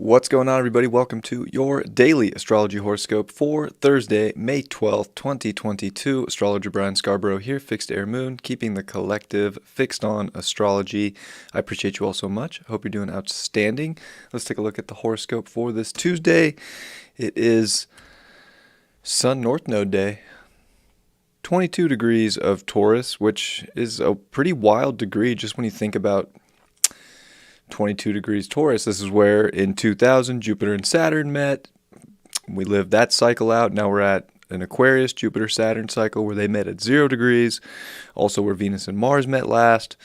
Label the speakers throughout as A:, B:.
A: What's going on, everybody? Welcome to your daily astrology horoscope for Thursday, May 12th, 2022. Astrologer Brian Scarborough here, Fixed Air Moon, keeping the collective fixed on astrology. I appreciate you all so much. I hope you're doing outstanding. Let's take a look at the horoscope for this Tuesday. It is Sun North Node Day. 22 degrees of Taurus, which is a pretty wild degree just when you think about 22 degrees Taurus. This is where in 2000 Jupiter and Saturn met. We lived that cycle out. Now we're at an Aquarius Jupiter-Saturn cycle where they met at 0 degrees. Also where Venus and Mars met last.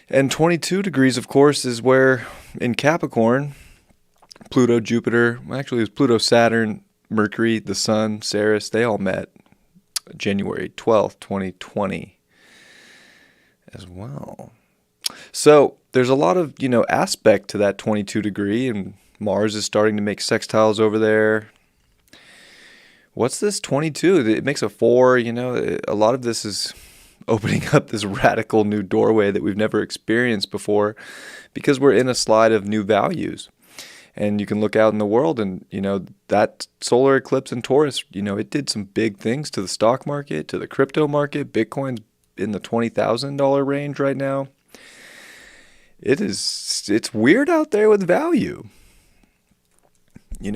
A: And 22 degrees, of course, is where in Capricorn, Pluto, Jupiter, actually it was Pluto, Saturn, Mercury, the Sun, Ceres, they all met January 12th, 2020 as well. So there's a lot of, aspect to that 22 degree, and Mars is starting to make sextiles over there. What's this 22? It makes a 4, a lot of this is opening up this radical new doorway that we've never experienced before because we're in a slide of new values. And you can look out in the world and, that solar eclipse in Taurus, it did some big things to the stock market, to the crypto market. Bitcoin's in the $20,000 range right now. It's weird out there with value.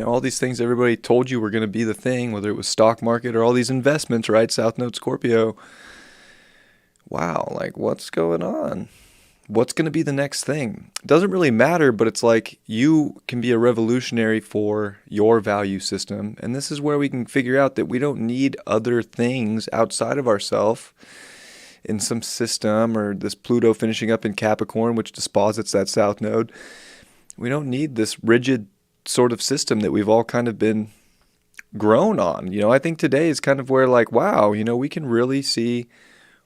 A: All these things everybody told you were going to be the thing, whether it was stock market or all these investments, right? South Node Scorpio. Wow, what's going on? What's going to be the next thing? It doesn't really matter, but it's like you can be a revolutionary for your value system. And this is where we can figure out that we don't need other things outside of ourselves in some system, or this Pluto finishing up in Capricorn, which disposits that South Node. We don't need this rigid sort of system that we've all kind of been grown on. I think today is kind of where wow, we can really see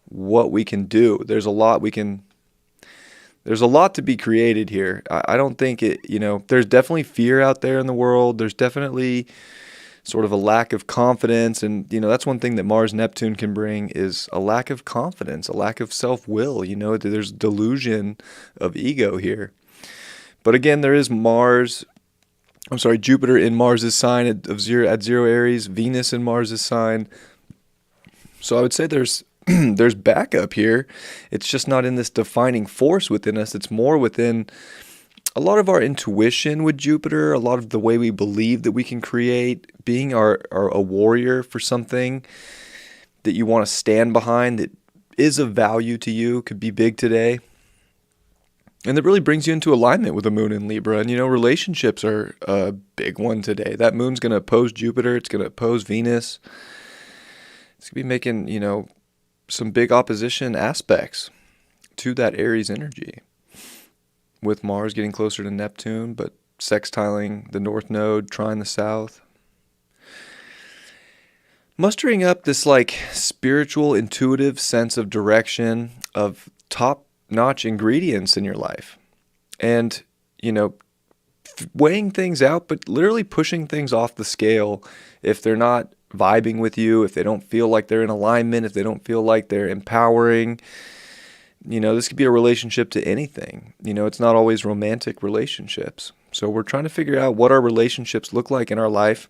A: what we can do. There's a lot to be created here. I don't think there's definitely fear out there in the world. There's definitely sort of a lack of confidence. And, that's one thing that Mars Neptune can bring is a lack of confidence, a lack of self-will. There's delusion of ego here. But again, there is Jupiter in Mars's sign at zero Aries, Venus in Mars's sign. So I would say there's backup here. It's just not in this defining force within us. It's more within a lot of our intuition with Jupiter, a lot of the way we believe that we can create, being a warrior for something that you want to stand behind that is of value to you, could be big today. And that really brings you into alignment with the moon in Libra. And, relationships are a big one today. That moon's going to oppose Jupiter. It's going to oppose Venus. It's going to be making, some big opposition aspects to that Aries energy, with Mars getting closer to Neptune, but sextiling the North Node, trying the South. Mustering up this spiritual, intuitive sense of direction, of top-notch ingredients in your life. And, weighing things out, but literally pushing things off the scale if they're not vibing with you, if they don't feel like they're in alignment, if they don't feel like they're empowering. This could be a relationship to anything. It's not always romantic relationships. So we're trying to figure out what our relationships look like in our life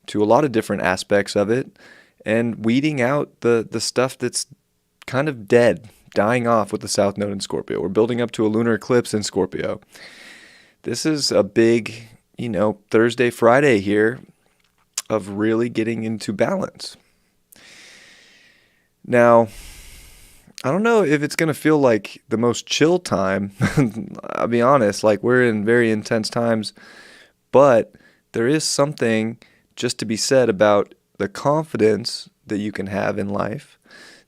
A: to a lot of different aspects of it, and weeding out the stuff that's kind of dead, dying off with the South Node in Scorpio. We're building up to a lunar eclipse in Scorpio. This is a big, Thursday, Friday here of really getting into balance. Now, I don't know if it's going to feel like the most chill time. I'll be honest, we're in very intense times, but there is something just to be said about the confidence that you can have in life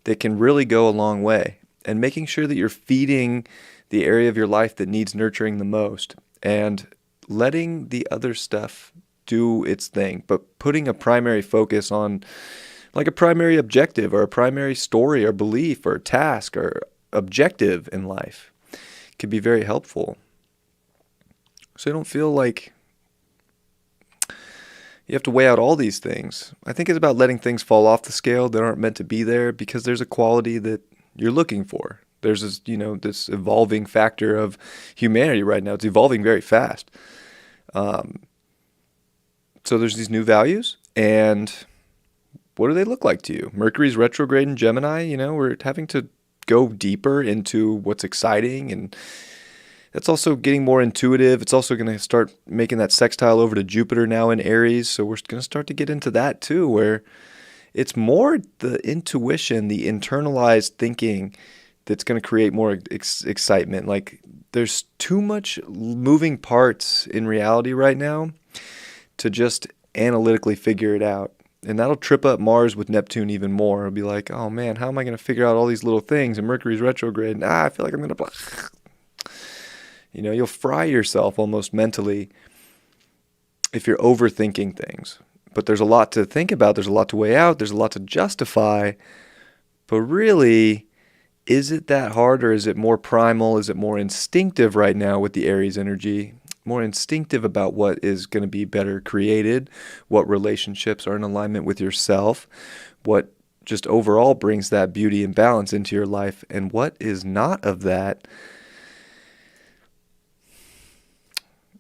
A: that can really go a long way, and making sure that you're feeding the area of your life that needs nurturing the most and letting the other stuff do its thing, but putting a primary focus on a primary objective or a primary story or belief or task or objective in life can be very helpful. So you don't feel like you have to weigh out all these things. I think it's about letting things fall off the scale that aren't meant to be there, because there's a quality that you're looking for. There's this, this evolving factor of humanity right now. It's evolving very fast. So there's these new values, and what do they look like to you? Mercury's retrograde in Gemini, we're having to go deeper into what's exciting, and that's also getting more intuitive. It's also going to start making that sextile over to Jupiter now in Aries, so we're going to start to get into that too, where it's more the intuition, the internalized thinking that's going to create more excitement. Like, there's too much moving parts in reality right now to just analytically figure it out. And that'll trip up Mars with Neptune even more. It'll be like, oh man, how am I going to figure out all these little things? And Mercury's retrograde. I feel like I'm going to... You'll fry yourself almost mentally if you're overthinking things. But there's a lot to think about. There's a lot to weigh out. There's a lot to justify. But really, is it that hard, or is it more primal? Is it more instinctive right now with the Aries energy? More instinctive about what is going to be better created, what relationships are in alignment with yourself, what just overall brings that beauty and balance into your life, and what is not of that.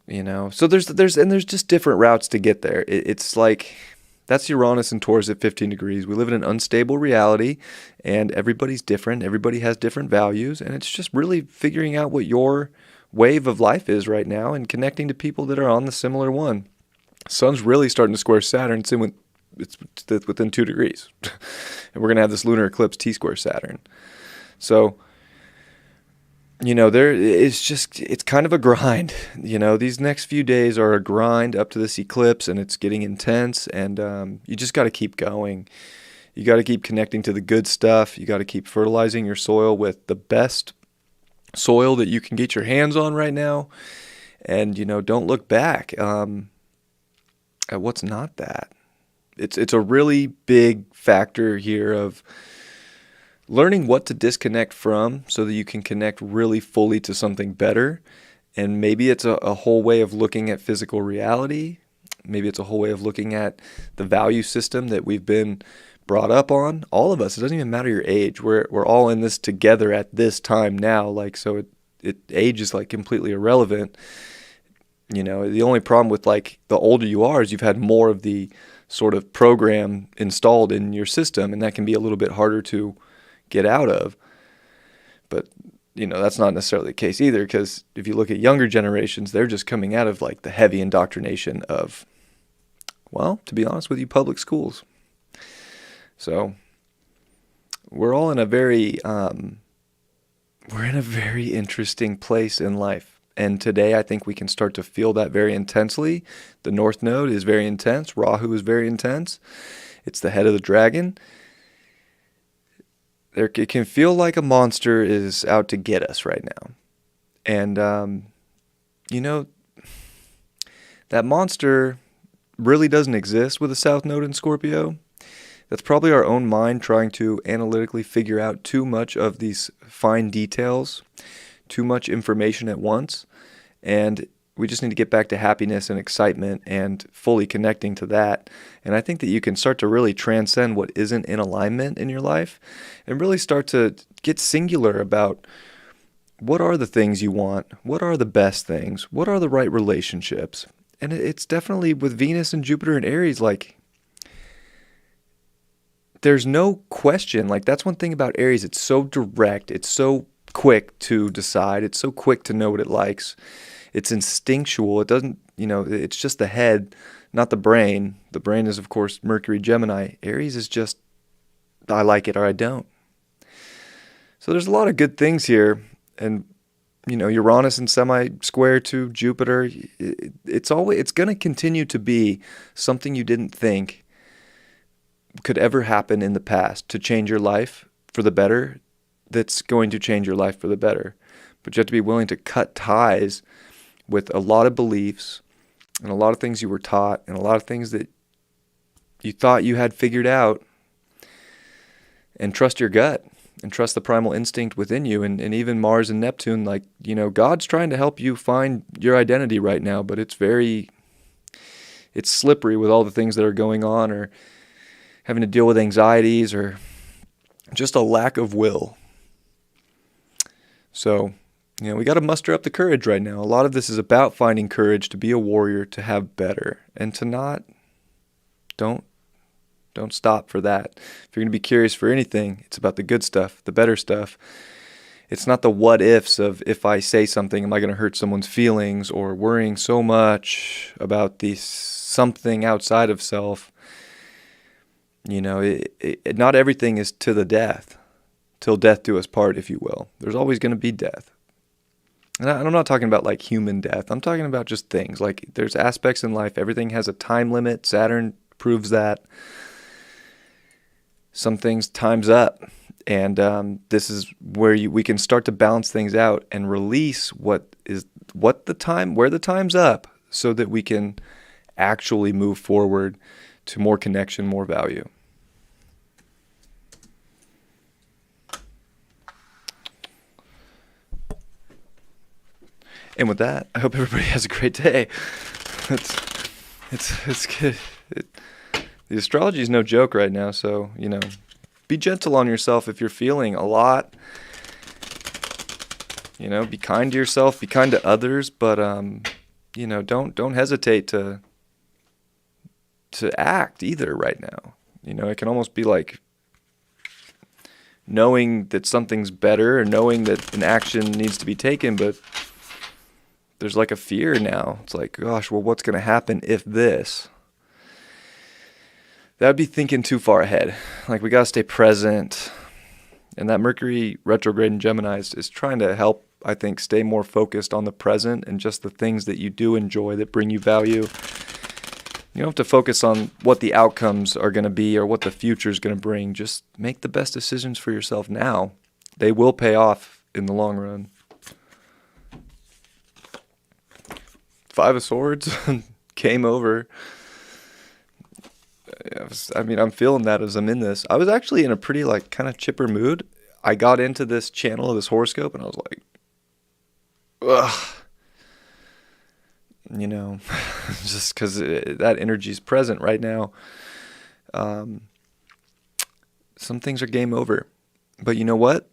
A: So there's just different routes to get there. It's like, that's Uranus and Taurus at 15 degrees. We live in an unstable reality, and everybody's different. Everybody has different values, and it's just really figuring out what your wave of life is right now and connecting to people that are on the similar one. Sun's really starting to square Saturn. It's within 2 degrees. And we're going to have this lunar eclipse T-square Saturn. So, it's kind of a grind. These next few days are a grind up to this eclipse, and it's getting intense, and you just got to keep going. You got to keep connecting to the good stuff. You got to keep fertilizing your soil with the best soil that you can get your hands on right now, and don't look back at what's not that. It's a really big factor here of learning what to disconnect from so that you can connect really fully to something better. And maybe it's a whole way of looking at physical reality. Maybe it's a whole way of looking at the value system that we've been brought up on. All of us. It doesn't even matter your age. We're all in this together at this time now. So age is completely irrelevant. The only problem with the older you are is you've had more of the sort of program installed in your system, and that can be a little bit harder to get out of. But that's not necessarily the case either, because if you look at younger generations, they're just coming out of the heavy indoctrination of, well, to be honest with you, public schools. So we're all in a very interesting place in life. And today I think we can start to feel that very intensely. The North Node is very intense. Rahu is very intense. It's the head of the dragon. It can feel like a monster is out to get us right now. And, that monster really doesn't exist with a South Node in Scorpio. That's probably our own mind trying to analytically figure out too much of these fine details, too much information at once. And we just need to get back to happiness and excitement and fully connecting to that. And I think that you can start to really transcend what isn't in alignment in your life and really start to get singular about what are the things you want, what are the best things, what are the right relationships. And it's definitely with Venus and Jupiter and Aries, there's no question. That's one thing about Aries. It's so direct. It's so quick to decide. It's so quick to know what it likes. It's instinctual. It doesn't, it's just the head, not the brain. The brain is, of course, Mercury, Gemini. Aries is just, I like it or I don't. So there's a lot of good things here. And, Uranus and semi-square to Jupiter, it's going to continue to be something you didn't think could ever happen in the past to change your life for the better. That's going to change your life for the better. But you have to be willing to cut ties with a lot of beliefs and a lot of things you were taught and a lot of things that you thought you had figured out, and trust your gut and trust the primal instinct within you. And even Mars and Neptune, God's trying to help you find your identity right now, but it's slippery with all the things that are going on, or having to deal with anxieties, or just a lack of will. So, we got to muster up the courage right now. A lot of this is about finding courage to be a warrior, to have better, and to not, don't stop for that. If you're going to be curious for anything, it's about the good stuff, the better stuff. It's not the what ifs of, if I say something, am I going to hurt someone's feelings, or worrying so much about the something outside of self. Not everything is to the death, till death do us part, if you will. There's always going to be death. And I'm not talking about like human death. I'm talking about just things. Like, there's aspects in life, everything has a time limit. Saturn proves that. Some things time's up. And this is where we can start to balance things out and release where the time's up, so that we can actually move forward to more connection, more value. And with that, I hope everybody has a great day. It's good. The astrology is no joke right now, so, be gentle on yourself if you're feeling a lot. Be kind to yourself, be kind to others, but don't hesitate to act either right now. It can almost be like knowing that something's better, or knowing that an action needs to be taken, but there's like a fear now. It's like, gosh, well, what's going to happen if this? That would be thinking too far ahead. Like, we got to stay present. And that Mercury retrograde in Gemini is trying to help, I think, stay more focused on the present and just the things that you do enjoy that bring you value. You don't have to focus on what the outcomes are going to be or what the future is going to bring. Just make the best decisions for yourself now. They will pay off in the long run. Five of Swords came over. I'm feeling that as I'm in this. I was actually in a pretty kind of chipper mood. I got into this channel of this horoscope and I was like, ugh. Just because that energy is present right now. Some things are game over. But you know what?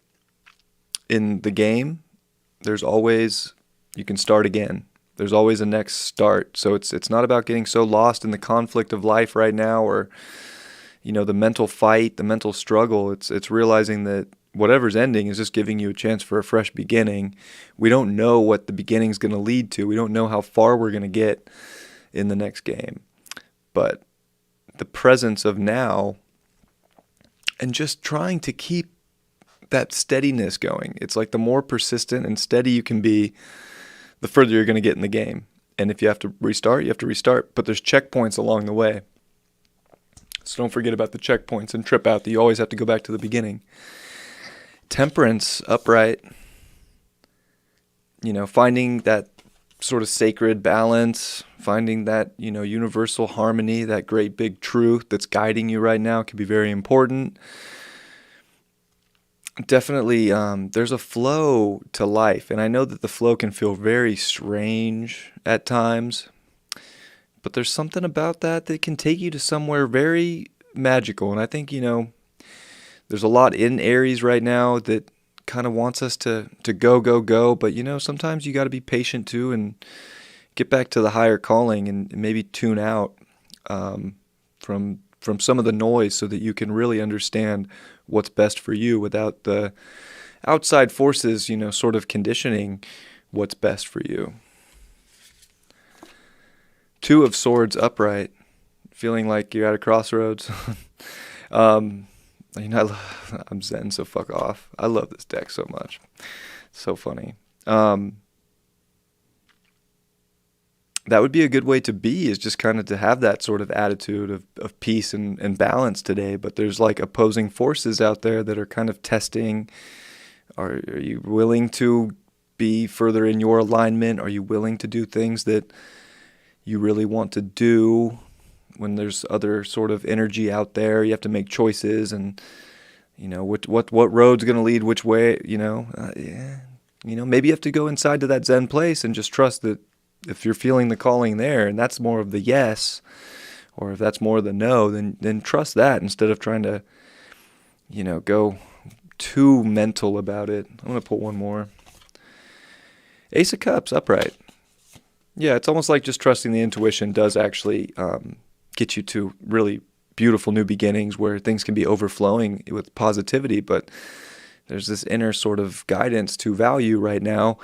A: In the game, you can start again. There's always a next start. So it's not about getting so lost in the conflict of life right now, or, the mental fight, the mental struggle. It's realizing that whatever's ending is just giving you a chance for a fresh beginning. We don't know what the beginning's going to lead to. We don't know how far we're going to get in the next game. But the presence of now and just trying to keep that steadiness going. It's like the more persistent and steady you can be, the further you're going to get in the game. And if you have to restart, you have to restart. But there's checkpoints along the way. So don't forget about the checkpoints and trip out that you always have to go back to the beginning. Temperance, upright. Finding that sort of sacred balance, finding that, universal harmony, that great big truth that's guiding you right now can be very important. Definitely, there's a flow to life, and I know that the flow can feel very strange at times, but there's something about that can take you to somewhere very magical. And I think, there's a lot in Aries right now that kind of wants us to go, but sometimes you got to be patient too and get back to the higher calling and maybe tune out from some of the noise, so that you can really understand what's best for you without the outside forces, sort of conditioning what's best for you. Two of Swords upright, feeling like you're at a crossroads. I'm Zen, so fuck off. I love this deck so much. It's so funny. That would be a good way to be, is just kind of to have that sort of attitude of peace and balance today. But there's like opposing forces out there that are kind of testing. Are you willing to be further in your alignment? Are you willing to do things that you really want to do when there's other sort of energy out there? You have to make choices, and what road's going to lead which way, maybe you have to go inside to that Zen place and just trust that if you're feeling the calling there, and that's more of the yes, or if that's more of the no, then trust that instead of trying to, go too mental about it. I'm going to pull one more. Ace of Cups, upright. Yeah, it's almost like just trusting the intuition does actually get you to really beautiful new beginnings where things can be overflowing with positivity, but there's this inner sort of guidance to value right now,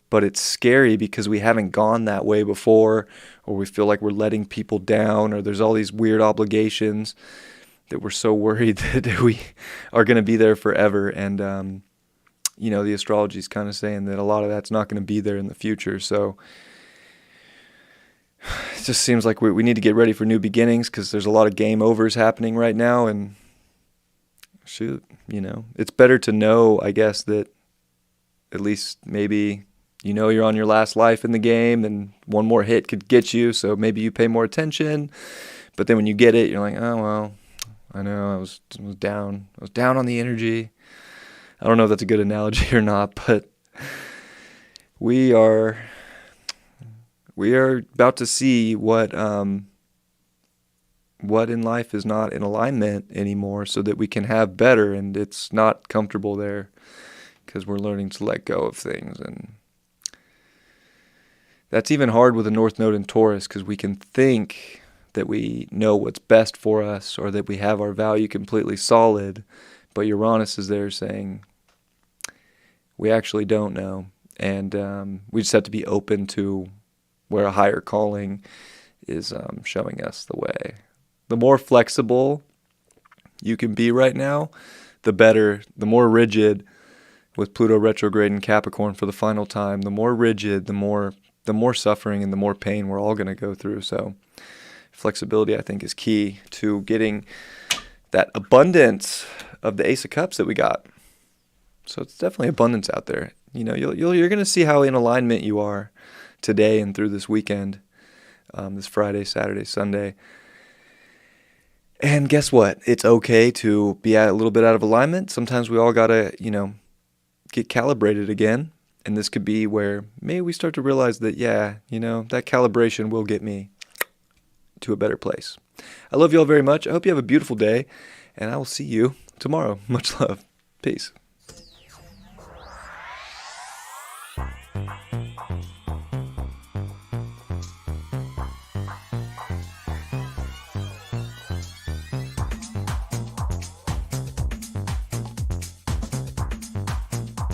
A: but it's scary because we haven't gone that way before, or we feel like we're letting people down, or there's all these weird obligations that we're so worried that we are going to be there forever. And, the astrology is kind of saying that a lot of that's not going to be there in the future. So it just seems like we need to get ready for new beginnings because there's a lot of game overs happening right now. And shoot, it's better to know, I guess, that at least maybe you're on your last life in the game and one more hit could get you, so maybe you pay more attention. But then when you get it, you're like, oh, well, I know I was down. I was down on the energy. I don't know if that's a good analogy or not, but we are about to see what in life is not in alignment anymore so that we can have better, and it's not comfortable there because we're learning to let go of things. And that's even hard with a North Node in Taurus because we can think that we know what's best for us or that we have our value completely solid, but Uranus is there saying we actually don't know, and we just have to be open to where a higher calling is showing us the way. The more flexible you can be right now, the better. The more rigid, with Pluto retrograde in Capricorn for the final time, the more rigid, the more suffering and the more pain we're all going to go through. So flexibility, I think, is key to getting that abundance of the Ace of Cups that we got. So it's definitely abundance out there. You're going to see how in alignment you are today and through this weekend, this Friday, Saturday, Sunday. And guess what? It's okay to be a little bit out of alignment. Sometimes we all got to, get calibrated again. And this could be where maybe we start to realize that, that calibration will get me to a better place. I love you all very much. I hope you have a beautiful day, and I will see you tomorrow. Much love. Peace.